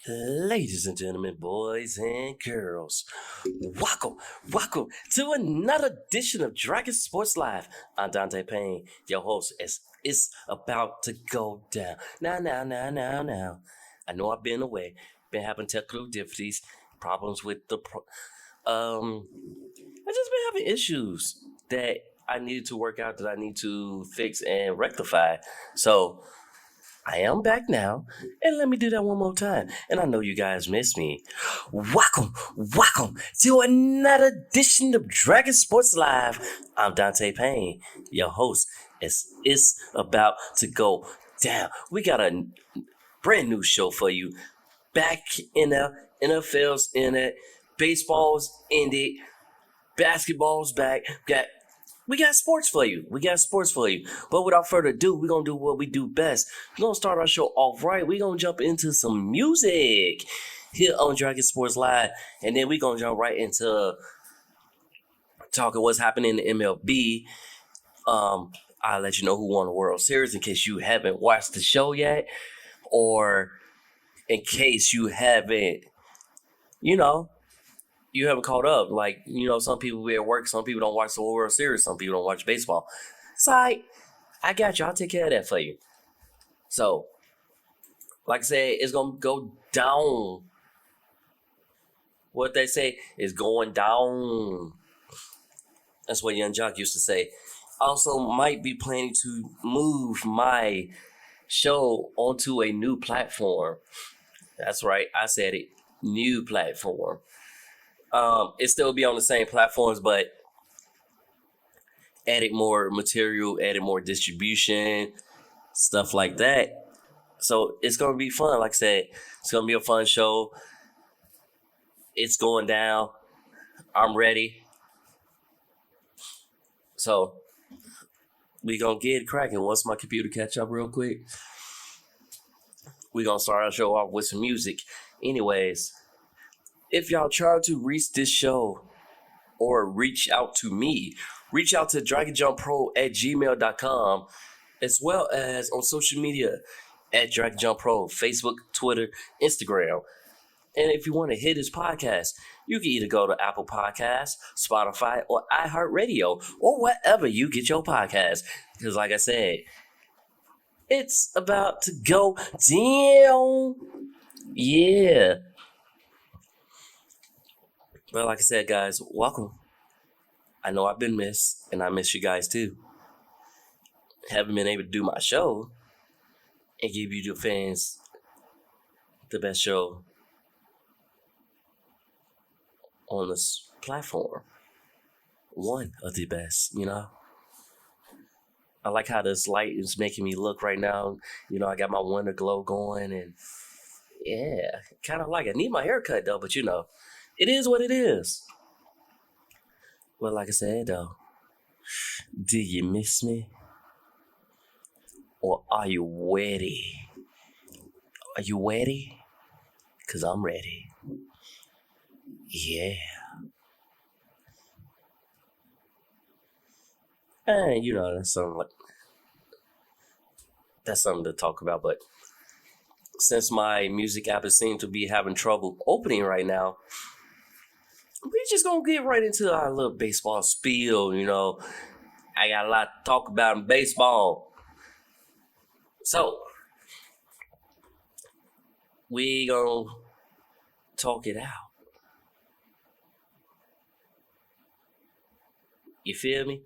Ladies and gentlemen, boys and girls, welcome to another edition of Dragon Sports Live. I'm Dante Payne, your host, as it's about to go down. Now. I know I've been away, been having technical difficulties, problems with I just been having issues that I needed to work out, that I need to fix and rectify. So I am back now, and let me do that one more time. And I know you guys miss me. Welcome to another edition of Dragon Sports Live. I'm Dante Payne, your host. It's about to go down. We got a brand new show for you. Back in the NFL's in it, baseball's ended, basketball's back. We got sports for you. But without further ado, we're going to do what we do best. We're going to start our show off right. We're going to jump into some music here on Dragon Sports Live. And then we're going to jump right into talking what's happening in the MLB. I'll let you know who won the World Series in case you haven't watched the show yet. Or in case you haven't, you haven't caught up. Like, some people be at work, some people don't watch the World Series, some people don't watch baseball. It's like, I got you. I'll take care of that for you. So, like I said, it's going to go down. What they say is going down. That's what Young Jock used to say. Also, might be planning to move my show onto a new platform. That's right. I said it. New platform. It still be on the same platforms, but added more material, added more distribution, stuff like that. So it's going to be fun. Like I said, it's going to be a fun show. It's going down. I'm ready. So we going to get it cracking. Once my computer catch up real quick, we going to start our show off with some music. Anyways, if y'all try to reach this show or reach out to me, reach out to dragonjumppro@gmail.com, as well as on social media at dragonjumppro, Facebook, Twitter, Instagram. And if you want to hit this podcast, you can either go to Apple Podcasts, Spotify, or iHeartRadio, or wherever you get your podcast. Because like I said, it's about to go down. Yeah. But like I said, guys, welcome. I know I've been missed, and I miss you guys too. Haven't been able to do my show and give you the fans the best show on this platform. One of the best, I like how this light is making me look right now. I got my winter glow going, and yeah, kind of like it. I need my haircut though, but it is what it is. Well, like I said, though, do you miss me? Or are you ready? Are you ready? Because I'm ready. Yeah. And, that's something to talk about. But since my music app is seem to be having trouble opening right now, we just gonna get right into our little baseball spiel. I got a lot to talk about in baseball. So, we gonna talk it out. You feel me?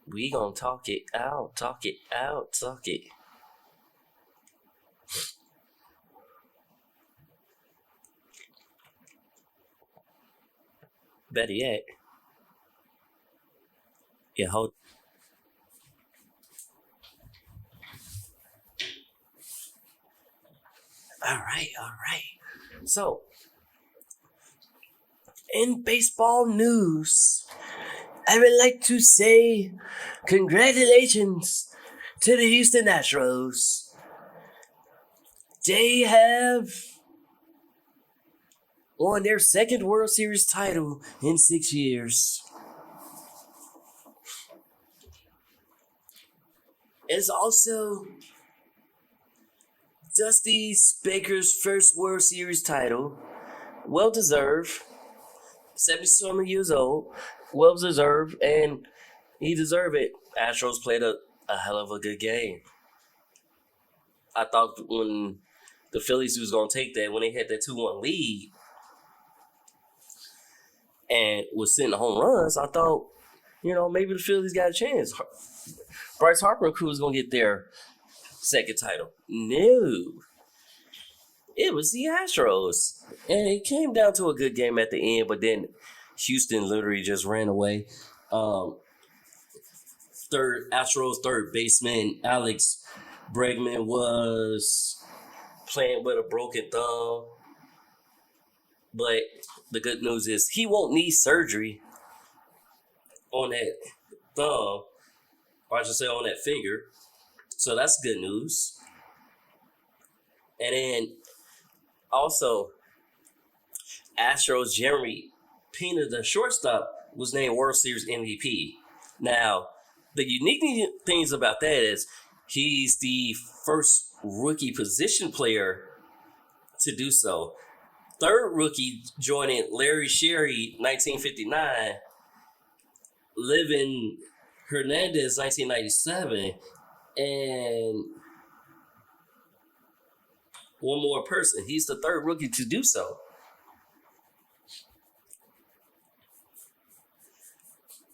We gonna talk it out. Better yet, you hold. All right. So, in baseball news, I would like to say congratulations to the Houston Astros. They have won their second World Series title in 6 years. It's also Dusty Baker's first World Series title. Well deserved. 70-something years old. Well deserved, and he deserved it. Astros played a hell of a good game. I thought when the Phillies was going to take that, when they had that 2-1 lead and was sitting home runs, I thought, maybe the Phillies got a chance. Bryce Harper and crew was going to get their second title. No. It was the Astros. And it came down to a good game at the end, but then Houston literally just ran away. Astros third baseman Alex Bregman was playing with a broken thumb. But the good news is he won't need surgery on that thumb, or I should say on that finger. So that's good news. And then also, Astros Jeremy Pena, the shortstop, was named World Series MVP. Now, the unique things about that is he's the first rookie position player to do so. Third rookie joining Larry Sherry, 1959, Livan Hernandez, 1997, and one more person. He's the third rookie to do so.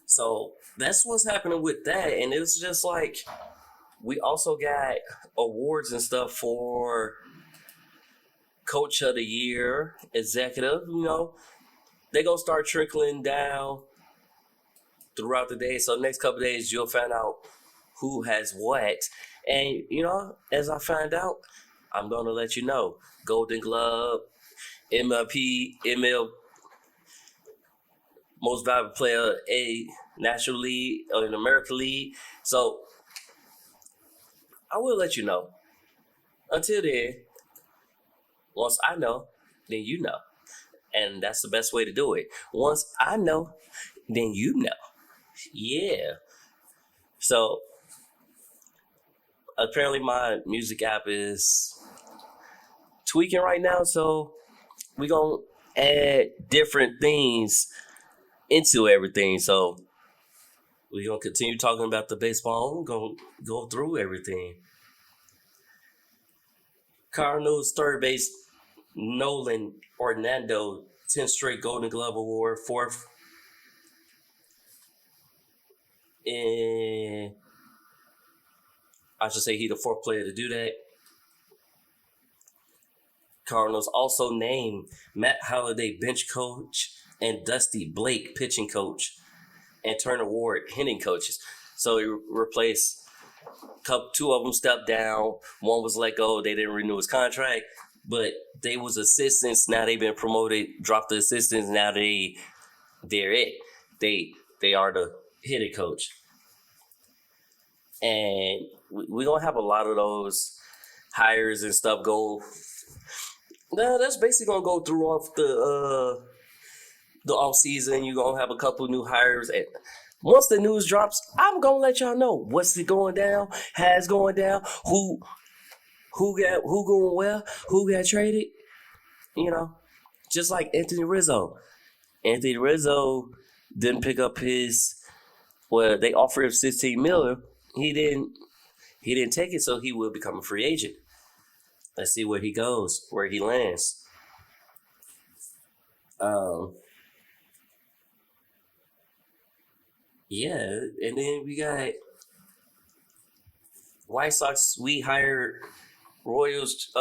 So that's what's happening with that. And it's just like we also got awards and stuff for Coach of the Year, Executive. They're going to start trickling down throughout the day. So next couple of days, you'll find out who has what. And, as I find out, I'm going to let you know. Golden Glove, ML, Most Valuable Player, a National League or an American League. So I will let you know. Until then, once I know, then you know. And that's the best way to do it. Once I know, then you know. Yeah. So apparently my music app is tweaking right now, so we're going to add different things into everything. So we're going to continue talking about the baseball. We're going to go through everything. Cardinals third base Nolan Arenado, 10th straight Golden Glove Award, fourth. And I should say he's the fourth player to do that. Cardinals also named Matt Holliday bench coach and Dusty Blake pitching coach and Turner Ward hitting coaches. So he replaced two of them stepped down. One was let go. They didn't renew his contract, but they was assistants. Now they've been promoted, dropped the assistants. Now they're it. They are the hitting coach. And we're going to have a lot of those hires and stuff go. Now that's basically going to go through off the off season. You're going to have a couple new hires. And once the news drops, I'm going to let y'all know what's going down, has going down, who going well, who got traded. Just like Anthony Rizzo. Anthony Rizzo didn't pick up they offered him $16 million. He didn't take it, so he will become a free agent. Let's see where he goes, where he lands. Yeah, and then we got White Sox. We hired Royals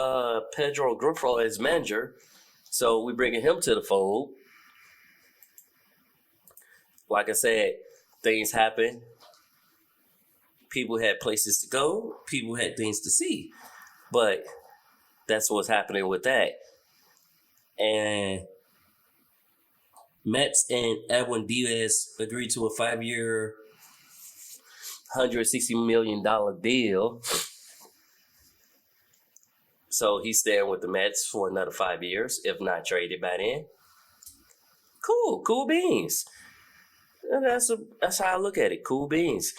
Pedro Grifol as manager, so we bringing him to the fold. Like I said, things happen. People had places to go. People had things to see. But that's what's happening with that. And Mets and Edwin Diaz agreed to a 5-year, $160 million deal. So he's staying with the Mets for another 5 years, if not traded by then. Cool beans. And that's how I look at it. Cool beans.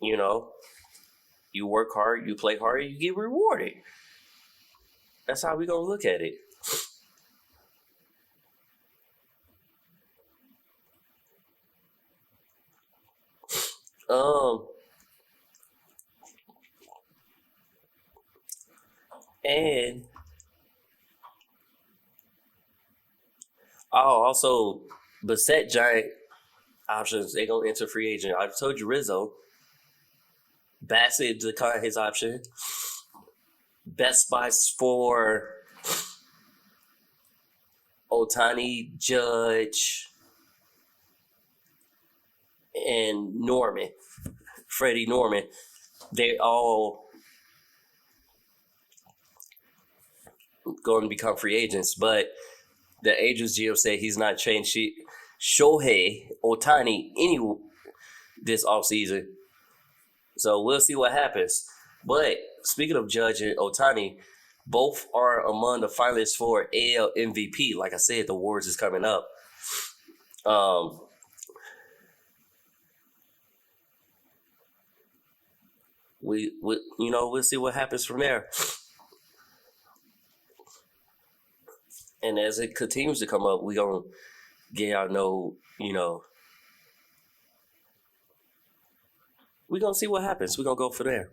You work hard, you play hard, you get rewarded. That's how we gonna look at it. Um, and also Beset Giant options. They gonna enter free agent. I told you Rizzo. Bassett declined his option. Best spots for Otani, Judge, and Norman, Freddie Norman. They all going to become free agents, but the Angels GM said he's not changed Shohei Otani any this offseason. So we'll see what happens. But speaking of Judge and Otani, both are among the finalists for AL MVP. Like I said, the awards is coming up. We'll see what happens from there. And as it continues to come up, we gonna get y'all know, we're gonna see what happens. We're gonna go for there.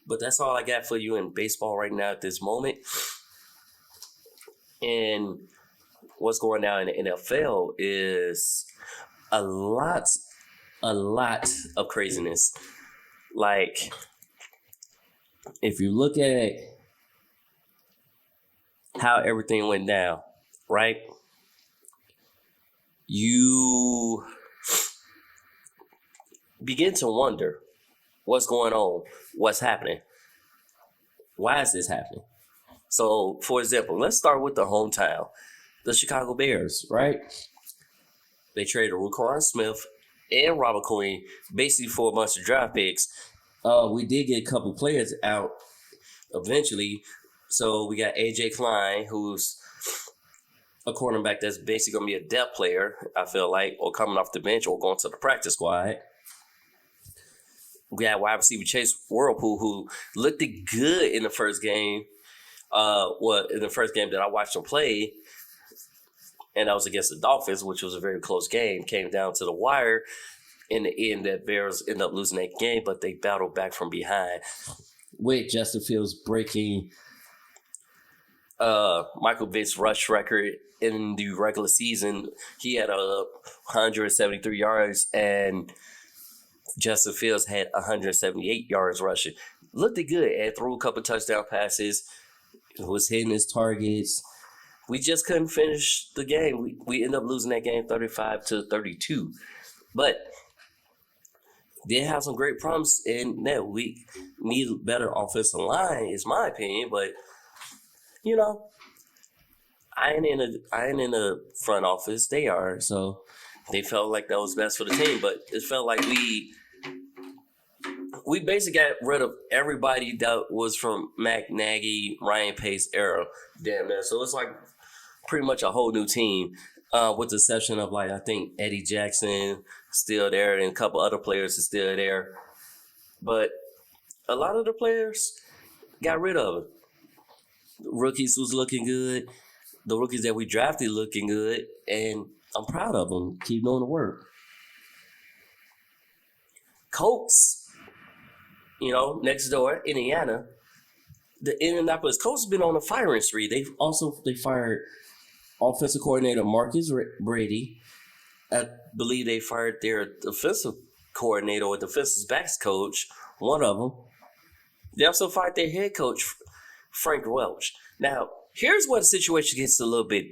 But that's all I got for you in baseball right now at this moment. And what's going down in the NFL is a lot of craziness. Like, if you look at how everything went down, right? You begin to wonder what's going on, what's happening. Why is this happening? So, for example, let's start with the hometown, the Chicago Bears, right? They traded Roquan Smith and Robert Quinn basically for a bunch of draft picks. We did get a couple players out eventually. So we got A.J. Kein, who's a cornerback that's basically going to be a depth player, I feel like, or coming off the bench or going to the practice squad. We got wide receiver Chase Whirlpool, who looked good in the first game. In the first game that I watched him play, and that was against the Dolphins, which was a very close game. Came down to the wire. In the end, that Bears ended up losing that game, but they battled back from behind with Justin Fields breaking Michael Vick's rush record in the regular season. He had 173 yards, and Justin Fields had 178 yards rushing. Looked good and threw a couple touchdown passes. Was hitting his targets. We just couldn't finish the game. We ended up losing that game 35-32. But they have some great promise, and that we need a better offensive line, is my opinion. But I ain't in the front office. They are, so they felt like that was best for the team. But it felt like we basically got rid of everybody that was from Matt Nagy, Ryan Pace era. Damn, man. So it's like pretty much a whole new team, with the exception of, like, I think Eddie Jackson still there and a couple other players are still there. But a lot of the players got rid of it. The rookies was looking good. The rookies that we drafted looking good. And I'm proud of them. Keep doing the work. Colts, next door, Indiana. The Indianapolis Colts have been on a firing spree. They fired offensive coordinator Marcus Brady. I believe they fired their defensive coordinator or defensive backs coach, one of them. They also fired their head coach, Frank Welch. Now, here's where the situation gets a little bit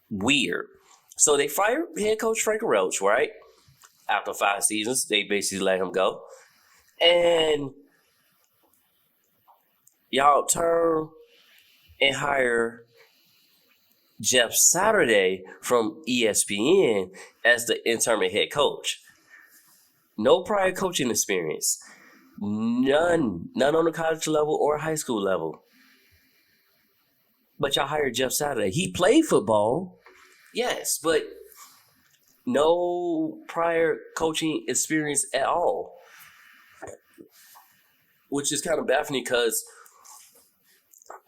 weird. So they fired head coach Frank Welch, right? After 5 seasons, they basically let him go. And y'all turn and hire Jeff Saturday from ESPN as the interim head coach. No prior coaching experience. None on the college level or high school level. But y'all hired Jeff Saturday. He played football, yes, but no prior coaching experience at all. Which is kind of baffling because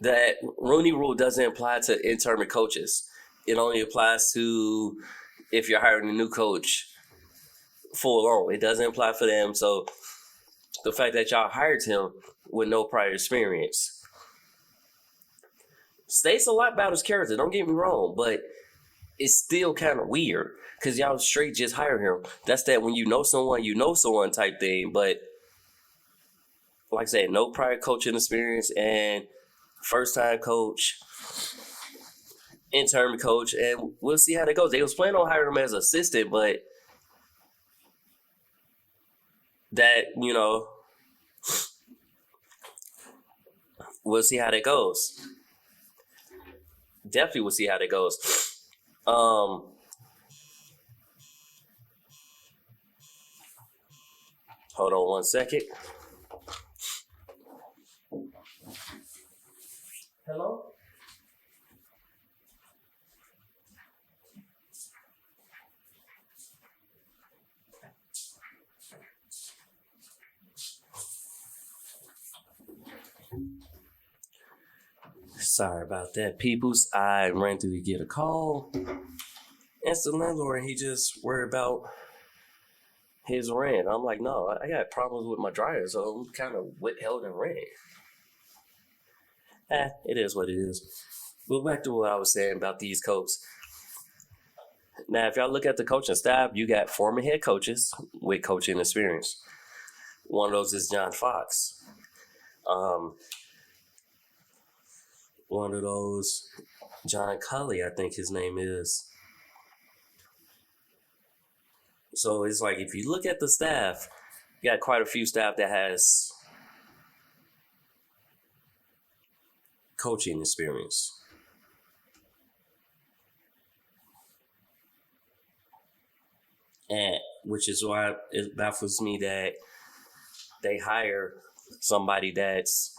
that Rooney Rule doesn't apply to interim coaches. It only applies to if you're hiring a new coach full on. It doesn't apply for them. So the fact that y'all hired him with no prior experience states a lot about his character. Don't get me wrong, but it's still kind of weird because y'all straight just hire him. That's that when you know someone type thing. But like I said, no prior coaching experience and first time coach, interim coach, and we'll see how that goes. They was planning on hiring him as assistant, but that, we'll see how that goes. Definitely we'll see how that goes. Hold on one second. Hello? Sorry about that, peoples. I ran through to get a call. It's the landlord. He just worried about his rent. I'm like, no, I got problems with my dryer, so I'm kind of withheld in rent. It is what it is. But back to what I was saying about these coaches. Now, if y'all look at the coaching staff, you got former head coaches with coaching experience. One of those is John Fox. One of those, John Cully, I think his name is. So it's like if you look at the staff, you got quite a few staff that has coaching experience. And which is why it baffles me that they hire somebody that's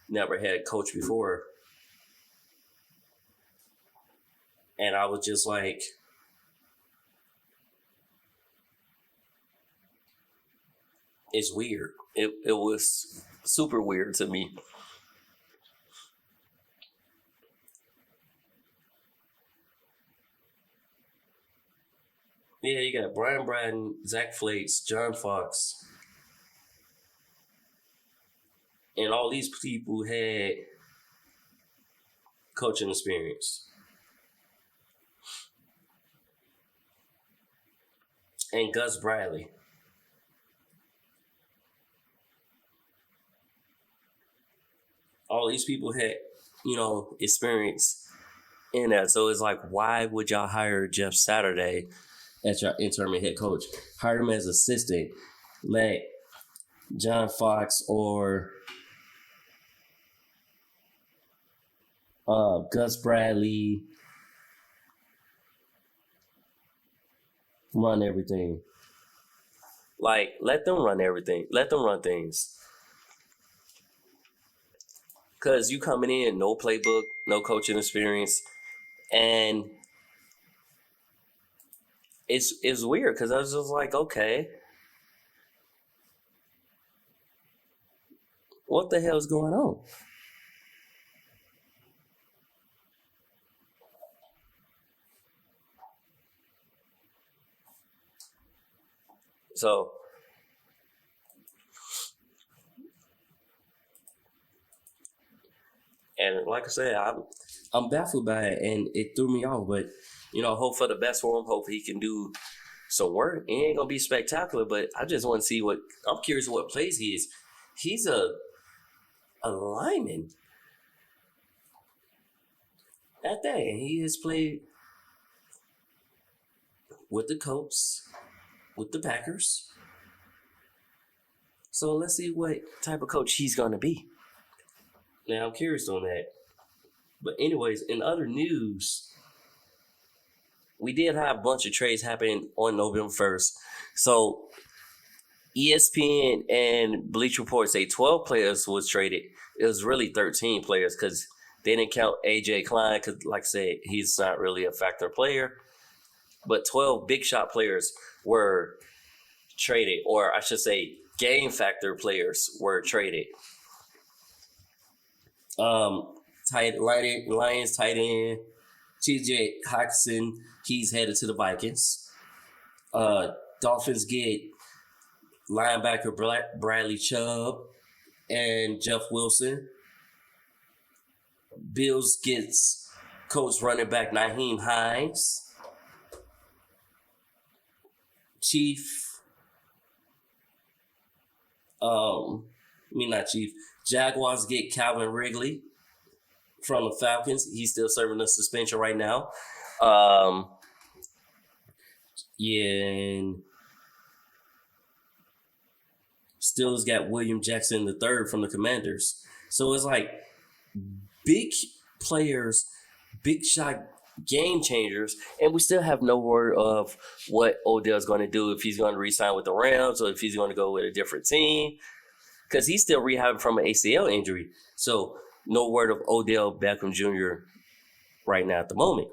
never had coach before. And I was just like, it's weird. It was super weird to me. Yeah, you got Brian Bratton, Zach Flates, John Fox, and all these people had coaching experience. And Gus Bradley. All these people had, experience in that. So it's like, why would y'all hire Jeff Saturday as your interim head coach? Hire him as assistant. Let John Fox or Gus Bradley run everything. Like, let them run everything. Let them run things. Because you coming in, no playbook, no coaching experience. And it's weird because I was just like, okay, what the hell is going on? So, and like I said, I'm baffled by it, and it threw me off. But hope for the best for him. Hope he can do some work. It ain't gonna be spectacular, but I just want to see what. I'm curious what plays he is. He's a lineman at that, and he has played with the Colts, with the Packers. So let's see what type of coach he's gonna be. Now I'm curious on that. But anyways, in other news, we did have a bunch of trades happen on November 1st. So ESPN and Bleach Report say 12 players was traded. It was really 13 players because they didn't count AJ Klein because, like I said, he's not really a factor player. But 12 big shot players were traded, or I should say game factor players were traded. Lions tight end TJ Hokanson. He's headed to the Vikings. Dolphins get linebacker Bradley Chubb and Jeff Wilson. Bills gets Colts running back Nyheim Hines. Jaguars get Calvin Ridley from the Falcons. He's still serving a suspension right now. And Steelers got William Jackson III from the Commanders. So it's like big players, big shot game changers, and we still have no word of what Odell's going to do, if he's going to re-sign with the Rams or if he's going to go with a different team, because he's still rehabbing from an ACL injury. So no word of Odell Beckham Jr. right now at the moment.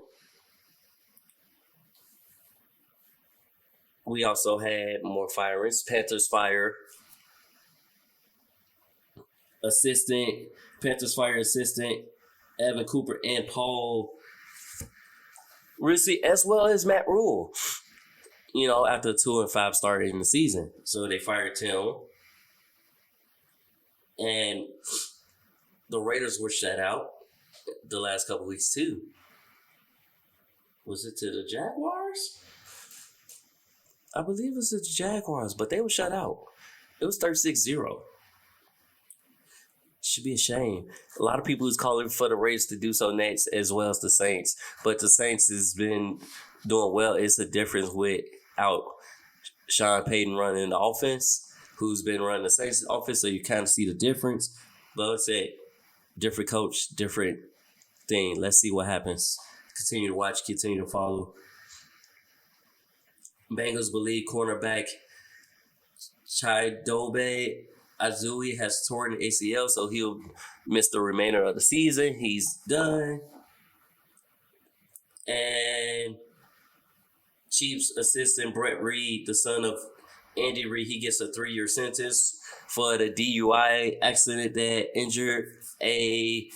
We also had more firings. Panthers fire assistant Evan Cooper and Paul Rizzi, as well as Matt Rule, after a 2-5 start in the season. So they fired him. And the Raiders were shut out the last couple weeks too. Was it to the Jaguars? I believe it was the Jaguars, but they were shut out. It was 36-0. Should be a shame. A lot of people is calling for the Raiders to do so next, as well as the Saints. But the Saints has been doing well. It's a difference without Sean Payton running the offense, who's been running the Saints offense, so you kind of see the difference. But let's say different coach, different thing. Let's see what happens. Continue to watch, continue to follow. Bengals believe cornerback Chidobe Azui has torn the ACL, so he'll miss the remainder of the season. He's done. And Chiefs assistant Brett Reed, the son of Andy Reid, he gets a 3-year sentence for the DUI accident that injured a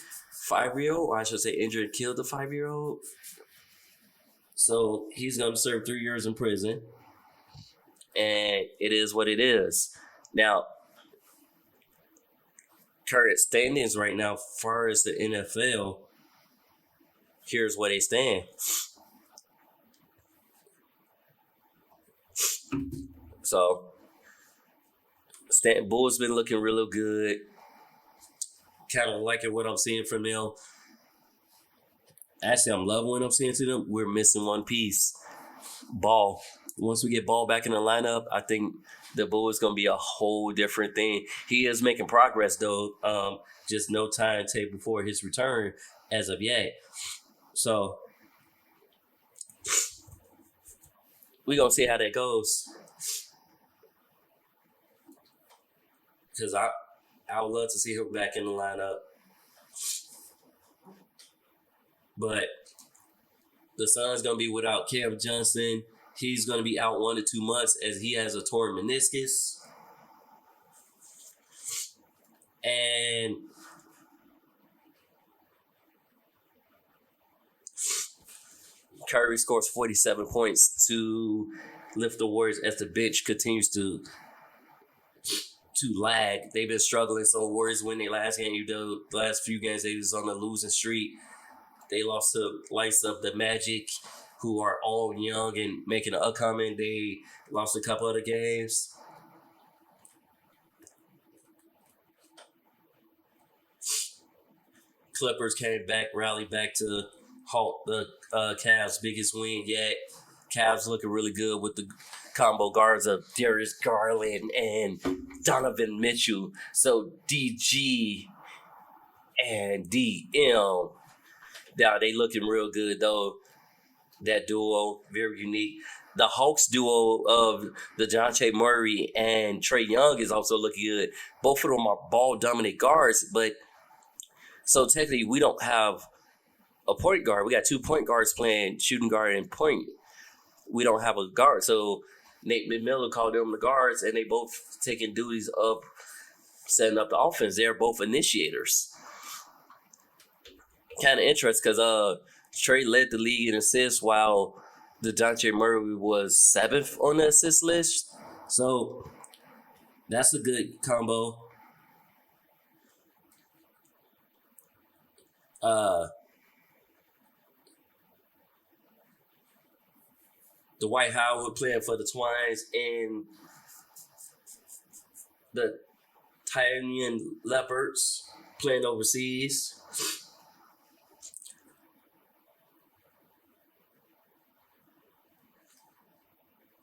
5-year-old, or I should say injured and killed a 5-year-old. So he's going to serve 3 years in prison. And it is what it is. Now, current standings right now, far as the NFL, here's where they stand. So, Bulls been looking real good. Kind of liking what I'm seeing from them. Actually, I'm loving what I'm seeing to them. We're missing one piece. Ball. Once we get Ball back in the lineup, I think the Bull is going to be a whole different thing. He is making progress, though. Just no timetable for his return as of yet. So, we're going to see how that goes. Because I would love to see him back in the lineup. But the Suns going to be without Cam Johnson. He's going to be out 1 to 2 months as he has a torn meniscus. And Curry scores 47 points to lift the Warriors as the bench continues to lag. They've been struggling. So Warriors win their last game. The last few games they was on the losing streak. They lost to likes of the Magic, who are all young and making an upcoming. They lost a couple other games. Clippers came back, rallied back to halt the Cavs' biggest win yet. Cavs looking really good with the combo guards of Darius Garland and Donovan Mitchell. So DG and DM. Now they looking real good though. That duo, very unique. The Hawks duo of the DeJounte Murray and Trae Young is also looking good. Both of them are ball-dominant guards, but so technically we don't have a point guard. We got 2 point guards playing shooting guard and point. We don't have a guard. So Nate McMillan called them the guards, and they both taking duties of setting up the offense. They're both initiators. kind of interesting because Trey led the league in assists while DeJounte Murray was 7th on the assist list. So that's a good combo. Dwight Howard playing for the Twines and the Tasmanian Leopards playing overseas.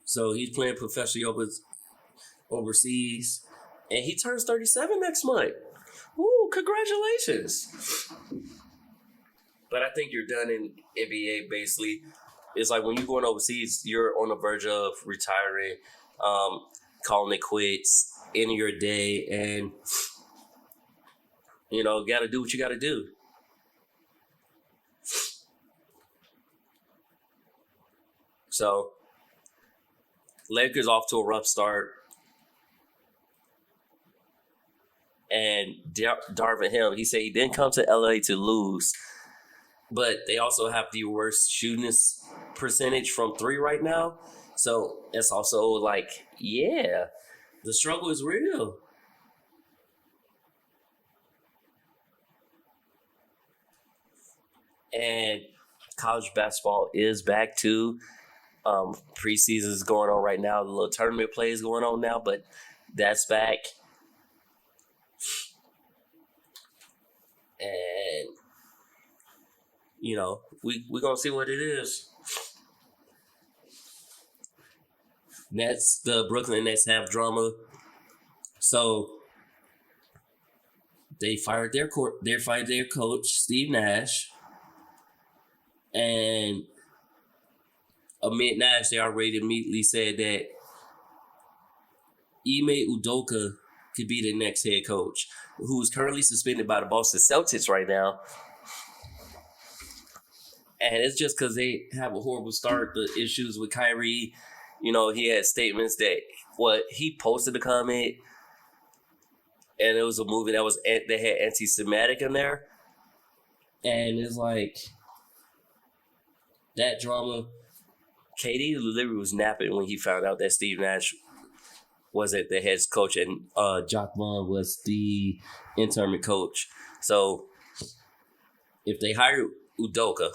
So he's playing professionally overseas. And he turns 37 next month. Woo, congratulations. But I think you're done in NBA, basically. It's like when you're going overseas, you're on the verge of retiring, calling it quits, ending your day, and, got to do what you got to do. So, Lakers off to a rough start. And Darvin Ham, he said he didn't come to LA to lose, but they also have the worst shooting percentage from 3 right now. So it's also like, yeah, the struggle is real. And college basketball is back too. Preseason is going on right now. The little tournament play is going on now, but that's back. And, we're going to see what it is. Nets, the Brooklyn Nets have drama. So they fired their coach, Steve Nash. And amid Nash, they already immediately said that Ime Udoka could be the next head coach, who is currently suspended by the Boston Celtics right now. And it's just because they have a horrible start. The issues with Kyrie, he had statements that he posted a comment, and it was a movie that had anti-Semitic in there, and it's like that drama. KD literally was napping when he found out that Steve Nash wasn't the head coach and Jock Vaughn was the interim coach. So if they hire Udoka,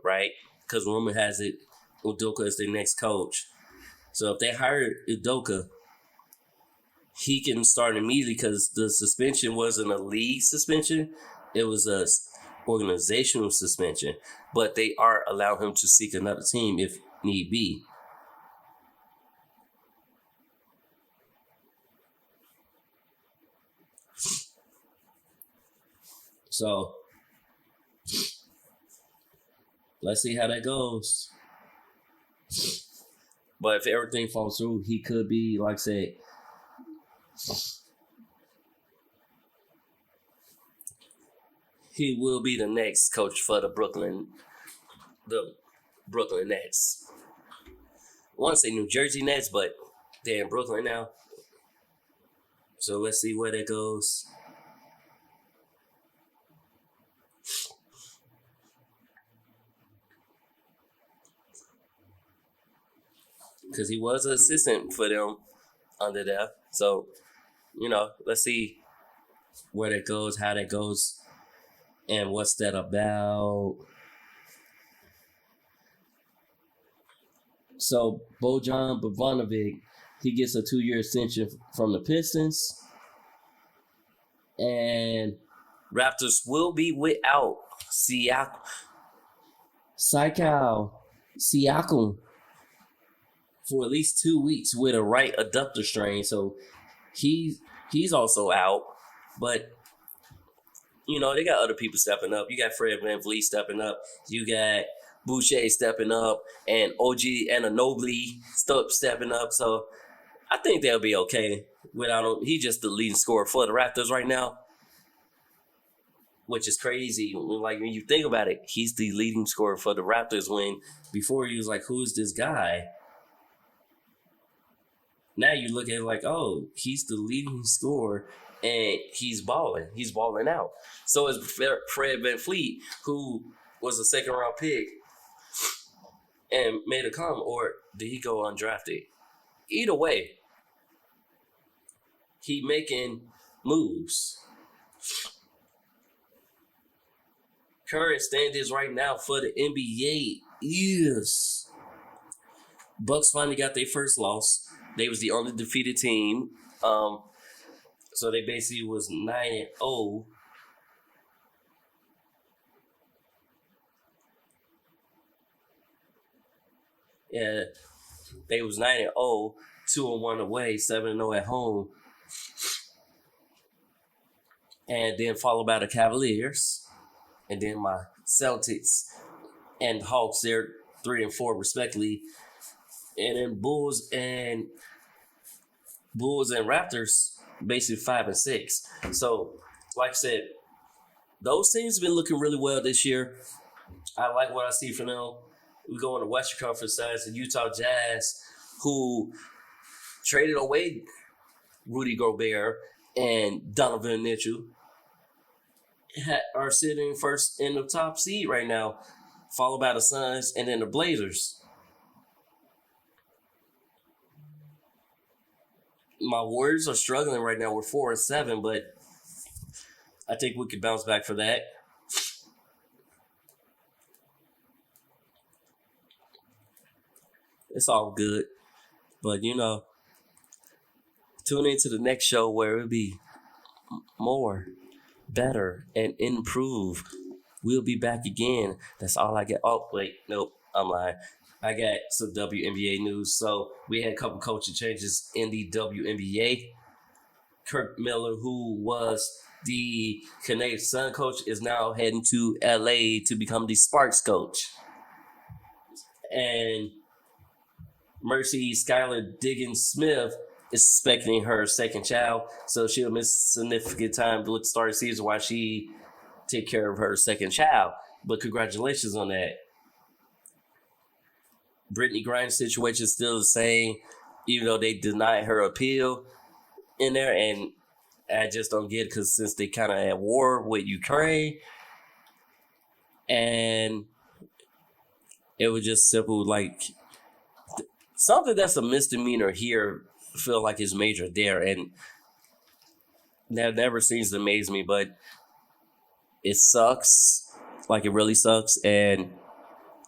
right? Because rumor has it Udoka is the next coach. So if they hire Udoka, he can start immediately because the suspension wasn't a league suspension. It was a organizational suspension. But they are allowing him to seek another team if need be. So let's see how that goes. But if everything falls through, he could be, like I said, he will be the next coach for the Brooklyn Nets. I want to say New Jersey Nets, but they're in Brooklyn now. So let's see where that goes. Because he was an assistant for them under there. So, let's see where that goes, how that goes, and what's that about. So, Bojan Bogdanovic, he gets a 2-year extension from the Pistons. And Raptors will be without Siakam for at least 2 weeks with a right adductor strain. So he's also out. But, they got other people stepping up. You got Fred VanVleet stepping up. You got Boucher stepping up. And OG Anunoby stepping up. So I think they'll be okay without him. He's just the leading scorer for the Raptors right now, which is crazy. Like, when you think about it, he's the leading scorer for the Raptors when before he was like, who is this guy? Now you look at it like, oh, he's the leading scorer and he's balling. He's balling out. So is Fred VanVleet, who was a second-round pick and made a come, or did he go undrafted? Either way, he making moves. Current standings right now for the NBA is Bucks finally got their first loss. They was the only defeated team. So they basically was 9-0. Yeah, they was 9-0, 2-1 away, 7-0 at home. And then followed by the Cavaliers. And then my Celtics and Hawks, they're 3-4 respectively. And then Bulls and Raptors, basically 5-6. So, like I said, those teams have been looking really well this year. I like what I see from them. We go on the Western Conference side, the Utah Jazz, who traded away Rudy Gobert and Donovan Mitchell, are sitting first in the top seed right now, followed by the Suns and then the Blazers. My Warriors are struggling right now. We're 4-7, but I think we could bounce back for that. It's all good. But, tune into the next show where it'll be more, better, and improve. We'll be back again. That's all I get. Oh, wait. Nope. I'm lying. I got some WNBA news. So we had a couple coaching changes in the WNBA. Kirk Miller, who was the Canadian Sun coach, is now heading to LA to become the Sparks coach. And Mercy Skylar Diggins-Smith is expecting her second child, so she'll miss significant time with the start of the season while she take care of her second child. But congratulations on that. Brittany Griner's situation is still the same, even though they denied her appeal in there, and I just don't get it because since they kind of at war with Ukraine, and it was just simple, like something that's a misdemeanor here feel like it's major there, and that never seems to amaze me, but it sucks, like it really sucks, and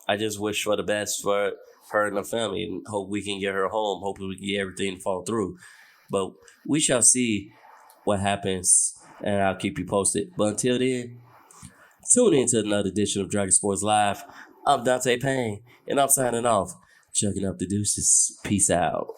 I just wish for the best for her and her family and hope we can get her home. Hopefully we can get everything to fall through. But we shall see what happens, and I'll keep you posted. But until then, tune in to another edition of Dragon Sports Live. I'm Dante Payne, and I'm signing off. Chucking up the deuces. Peace out.